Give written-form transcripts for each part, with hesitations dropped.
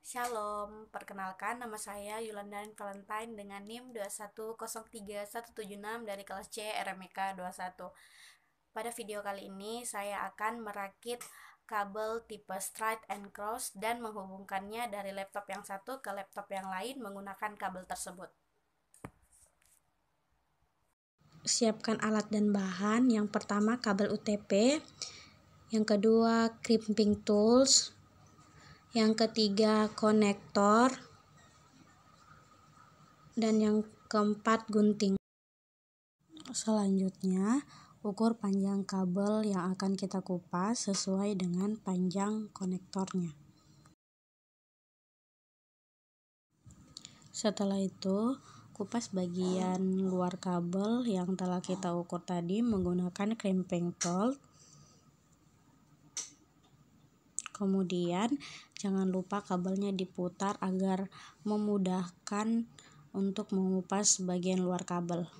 Shalom, perkenalkan nama saya Yulandan Valentine dengan NIM 2103176 dari kelas C RMIK 21. Pada video kali ini saya akan merakit kabel tipe straight and cross dan menghubungkannya dari laptop yang satu ke laptop yang lain menggunakan kabel tersebut. Siapkan alat dan bahan. Yang pertama kabel UTP, yang kedua crimping tools, yang ketiga konektor, dan yang keempat gunting. Selanjutnya, ukur panjang kabel yang akan kita kupas sesuai dengan panjang konektornya. Setelah itu, kupas bagian luar kabel yang telah kita ukur tadi menggunakan crimping tool. Kemudian, jangan lupa kabelnya diputar agar memudahkan untuk mengupas bagian luar kabel.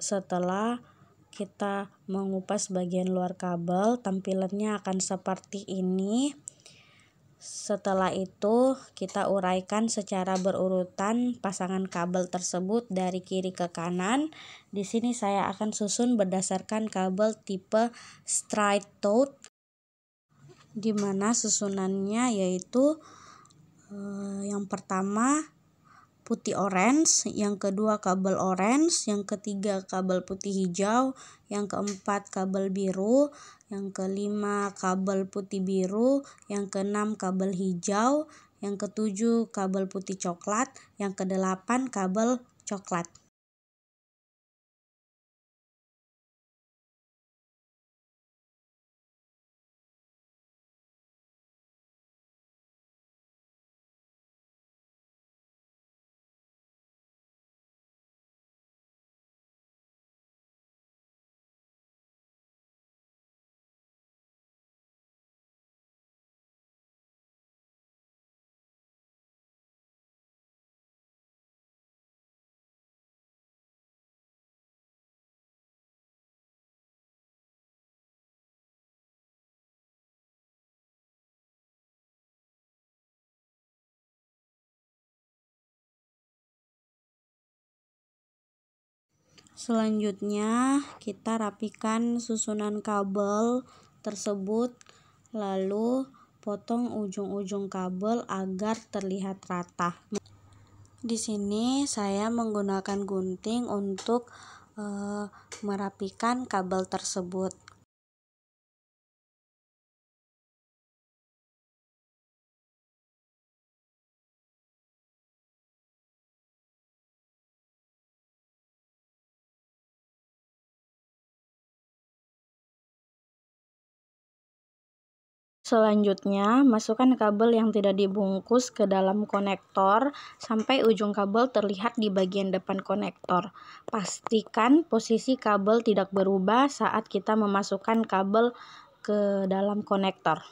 Setelah kita mengupas bagian luar kabel, tampilannya akan seperti ini. Setelah itu, kita uraikan secara berurutan pasangan kabel tersebut dari kiri ke kanan. Di sini saya akan susun berdasarkan kabel tipe straight tooth, di mana susunannya yaitu yang pertama putih orange, yang kedua kabel orange, yang ketiga kabel putih hijau, yang keempat kabel biru, yang kelima kabel putih biru, yang keenam kabel hijau, yang ketujuh kabel putih coklat, yang kedelapan kabel coklat. Selanjutnya, kita rapikan susunan kabel tersebut, lalu potong ujung-ujung kabel agar terlihat rata. Di sini saya menggunakan gunting untuk merapikan kabel tersebut. Selanjutnya, masukkan kabel yang tidak dibungkus ke dalam konektor sampai ujung kabel terlihat di bagian depan konektor. Pastikan posisi kabel tidak berubah saat kita memasukkan kabel ke dalam konektor.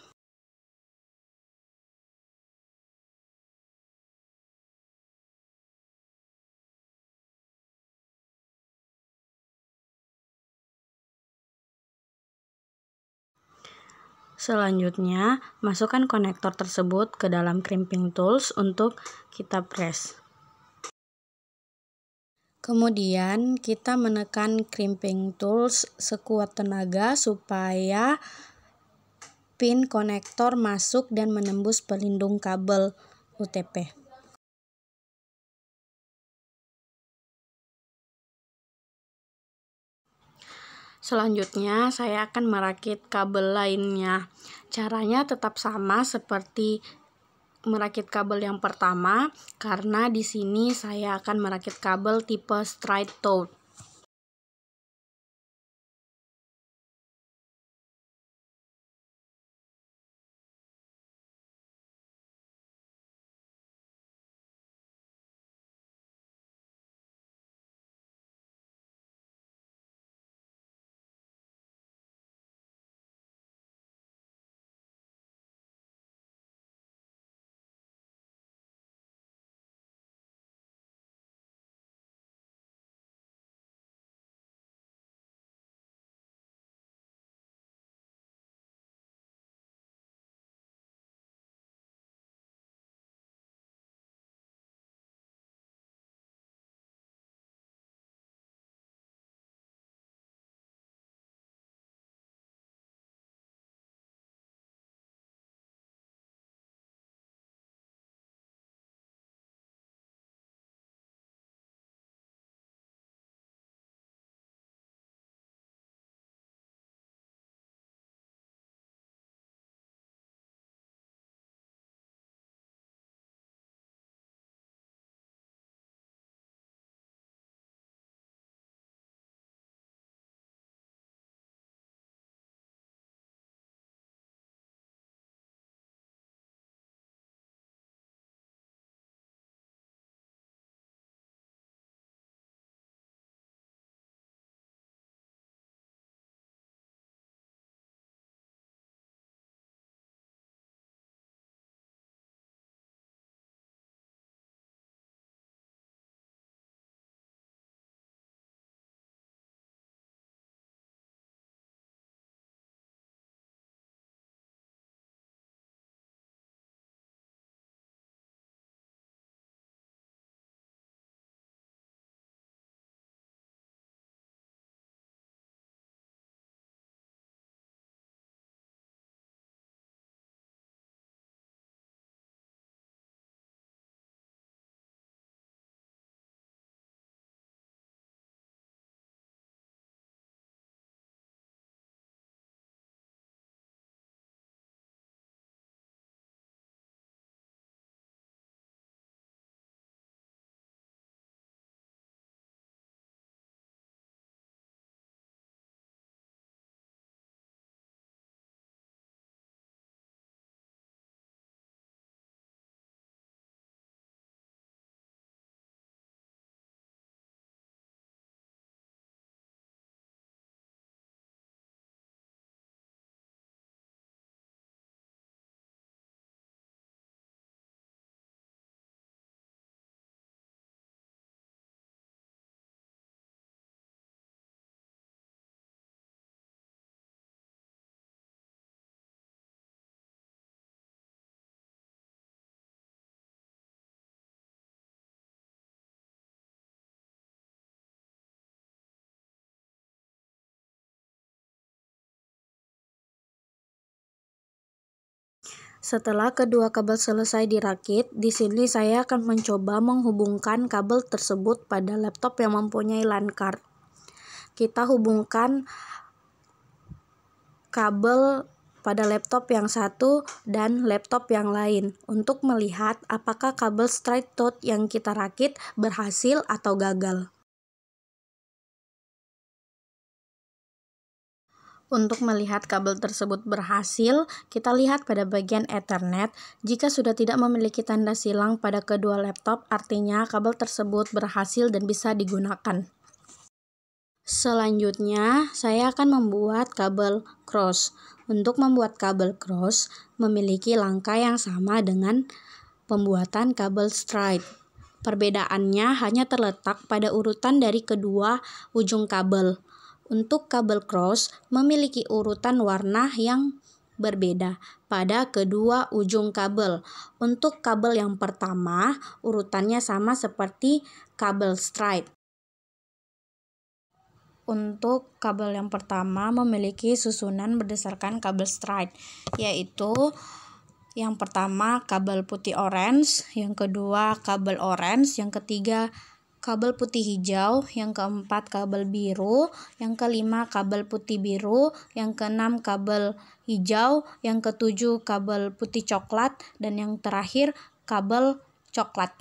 Selanjutnya, masukkan konektor tersebut ke dalam crimping tools untuk kita press. Kemudian, kita menekan crimping tools sekuat tenaga supaya pin konektor masuk dan menembus pelindung kabel UTP. Selanjutnya, saya akan merakit kabel lainnya. Caranya tetap sama seperti merakit kabel yang pertama, karena di sini saya akan merakit kabel tipe straight tooth. Setelah kedua kabel selesai dirakit, di sini saya akan mencoba menghubungkan kabel tersebut pada laptop yang mempunyai LAN card. Kita hubungkan kabel pada laptop yang satu dan laptop yang lain untuk melihat apakah kabel straight tooth yang kita rakit berhasil atau gagal. Untuk melihat kabel tersebut berhasil, kita lihat pada bagian Ethernet. Jika sudah tidak memiliki tanda silang pada kedua laptop, artinya kabel tersebut berhasil dan bisa digunakan. Selanjutnya, saya akan membuat kabel cross. Untuk membuat kabel cross, memiliki langkah yang sama dengan pembuatan kabel straight. Perbedaannya hanya terletak pada urutan dari kedua ujung kabel. Untuk kabel cross memiliki urutan warna yang berbeda pada kedua ujung kabel. Untuk kabel yang pertama, urutannya sama seperti kabel straight. Untuk kabel yang pertama memiliki susunan berdasarkan kabel straight, yaitu yang pertama kabel putih orange, yang kedua kabel orange, yang ketiga kabel putih hijau, yang keempat kabel biru, yang kelima kabel putih biru, yang keenam kabel hijau, yang ketujuh kabel putih coklat, dan yang terakhir kabel coklat.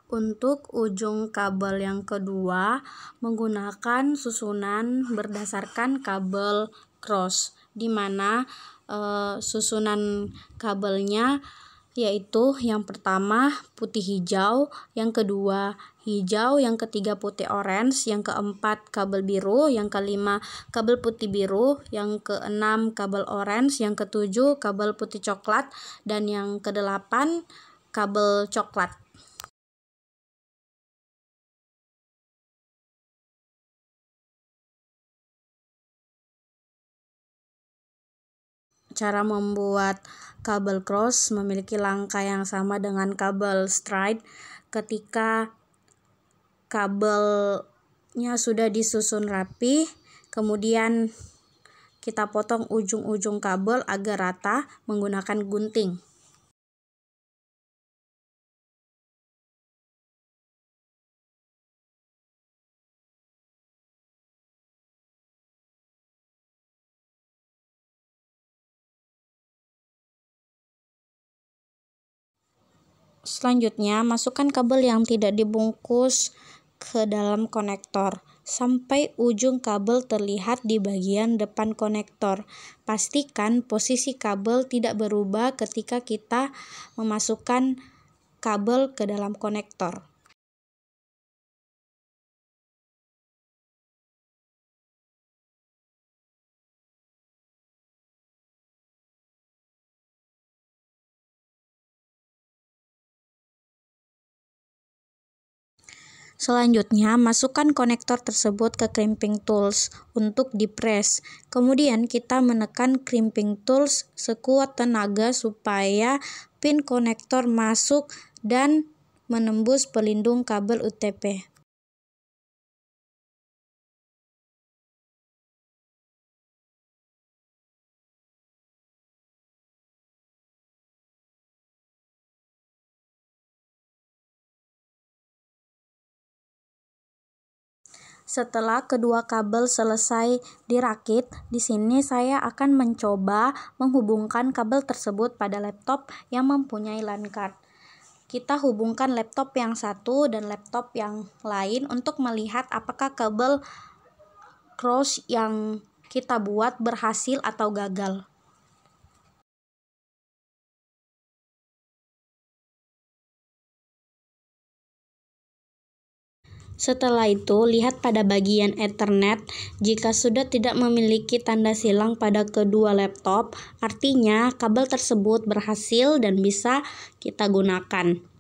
Untuk ujung kabel yang kedua menggunakan susunan berdasarkan kabel cross, di mana susunan kabelnya yaitu yang pertama putih hijau, yang kedua hijau, yang ketiga putih orange, yang keempat kabel biru, yang kelima kabel putih biru, yang keenam kabel orange, yang ketujuh kabel putih coklat, dan yang kedelapan kabel coklat. Cara membuat kabel cross memiliki langkah yang sama dengan kabel straight. Ketika kabelnya sudah disusun rapi, kemudian kita potong ujung-ujung kabel agar rata menggunakan gunting. Selanjutnya, masukkan kabel yang tidak dibungkus ke dalam konektor sampai ujung kabel terlihat di bagian depan konektor. Pastikan posisi kabel tidak berubah ketika kita memasukkan kabel ke dalam konektor. Selanjutnya, masukkan konektor tersebut ke crimping tools untuk dipres. Kemudian kita menekan crimping tools sekuat tenaga supaya pin konektor masuk dan menembus pelindung kabel UTP. Setelah kedua kabel selesai dirakit, di sini saya akan mencoba menghubungkan kabel tersebut pada laptop yang mempunyai LAN card. Kita hubungkan laptop yang satu dan laptop yang lain untuk melihat apakah kabel cross yang kita buat berhasil atau gagal. Setelah itu, lihat pada bagian Ethernet. Jika sudah tidak memiliki tanda silang pada kedua laptop, artinya kabel tersebut berhasil dan bisa kita gunakan.